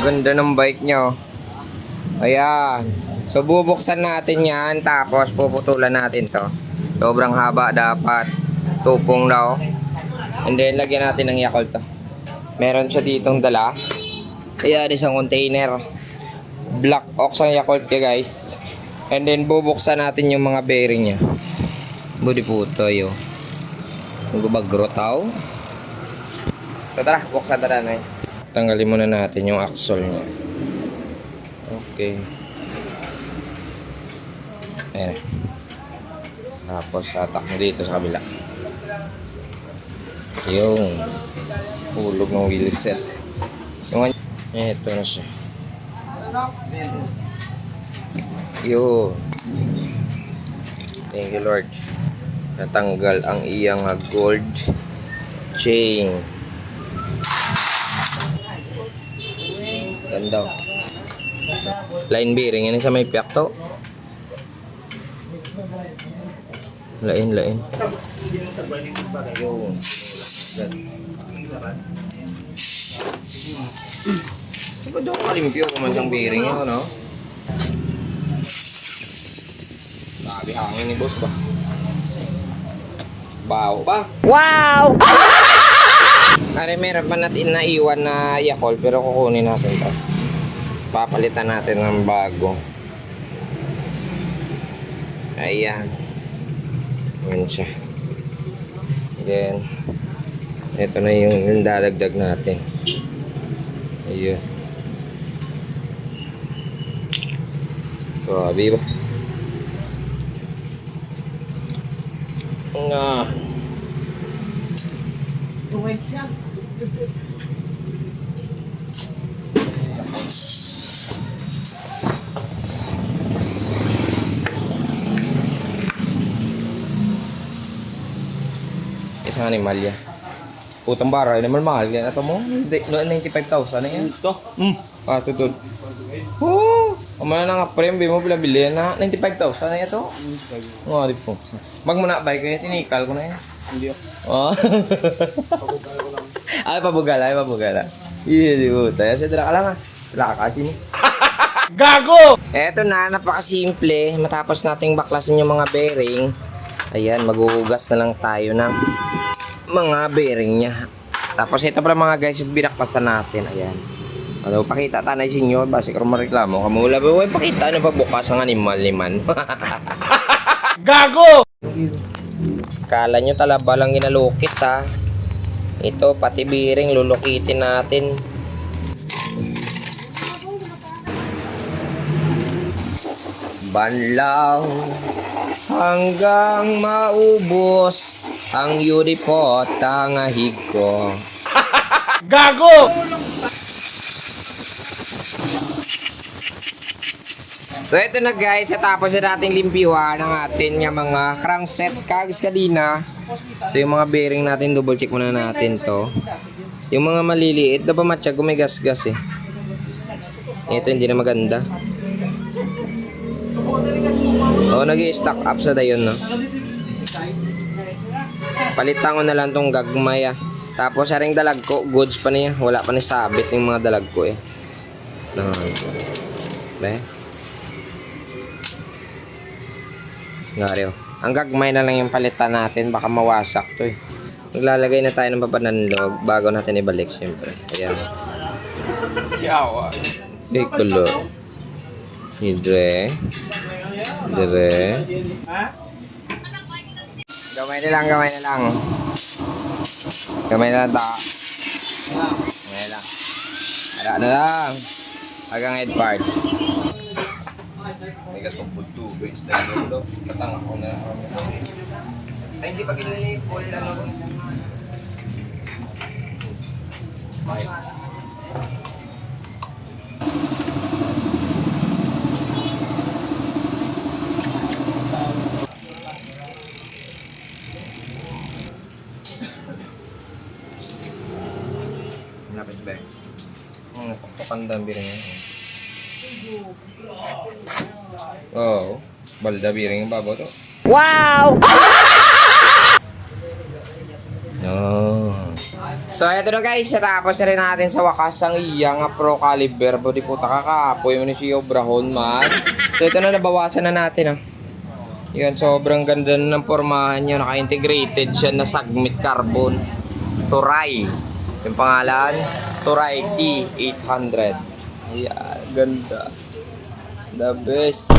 Ganda ng bike niya. Ayan. So bubuksan natin yan. Tapos puputulan natin to. Sobrang haba dapat. Tupong daw. And then lagyan natin ng Yakult to. Meron siya ditong dala. Ayan, isang container. Black ox ang Yakult niya guys. And then bubuksan natin yung mga bearing niya. Budi puto yun. Magbagbagro tao. So tara, buksan tara na. Tanggalin muna natin yung axle niya. Okay. Ayan. Tapos tatak mo dito sa kabila. Yung hulog ng wheel set. Yung ito na siya. Yun. Thank you Lord. Natanggal ang iyang gold chain. Ganda. Line bearing. Yan sa may piyak to. Lain. Yun. Ikaw daw kalimpyo kung man siyang bearing yun, no? Sabi hangin ni boss ba? Baho ba? Wow! Ari, meron pa natin naiwan na Yakult pero kukunin natin to. Papalitan natin ng bago. Ayan. Ayan siya. Then, ito na yung dadagdag natin. Ayan. Grabe ba? Nga. Tuwag siya. Isang animal yan. Putang bara, animal mahal yan. Ito mo, 95,000 na yan. Ito? Tutod. Oh, umana na nga frame, mo bilabili na 95,000 na ito. Nga, di po. Magmuna bike kaya tinikal ko na yan. Hindi ako. Oh. Ay, pabugala. Iya, di po. Tayo siya, dala ka lang ha. Dala ka kasi ni. Gago! Eto na, napakasimple. Matapos nating baklasin yung mga bearing. Ayan, maghuhugas na lang tayo ng mga bearing niya. Tapos ito pala mga guys, yung binaklasan natin. Ayan. Ano, pakita tanay sinyo. Basi kung mareklamo. Kamula ba, pakita na pa bukas ang animal ni man. Gago! Kala nyo talaba lang ginalukit ha. Ito, pati bearing, lulukitin natin. Banlaw hanggang maubos ang yuripot ang ahig ko. Gago! So ito na guys, tapos na nating limpiwan ang atin nga mga crankset kags kadina. So yung mga bearing natin, double check muna natin to. Yung mga maliliit, dapat matya gumigas-gas eh. Ito hindi na maganda. Oh, nag-i-stack up sa dayon, no? Palitan ko na lang tong gagmay, ah. Tapos, aring dalag ko, goods pa niya. Wala pa ni sabit yung mga dalag ko, eh. No. Be? Ngari, oh. Ang gagmay na lang yung palitan natin. Baka mawasak to, eh. Maglalagay na tayo ng papanandog bago natin ibalik, syempre. Ayan. Yawa. Ikulo. Hidre. Dire. Gamay na lang. Gamay na lang ta. Gamay na lang. Ara na lang. Hanggang head parts. May katumpod tubig. Katang ako na. Ay, hindi pa ginili full ano. Lapit ba? Pakandang biring yan. Oo. Balda biring yung babaw to. Wow! No. So, eto na guys, natapos na rin natin sa wakas ang iyang Pro Caliber. Budi puta kakapoy mo ni siya obrahon man. So, ito na nabawasan na natin ah. Yan, sobrang ganda na ng pormahan niya. Naka-integrated siya na Submit Carbon. Turay. Yung pangalan, Turay T800. Ayan, ganda. The best.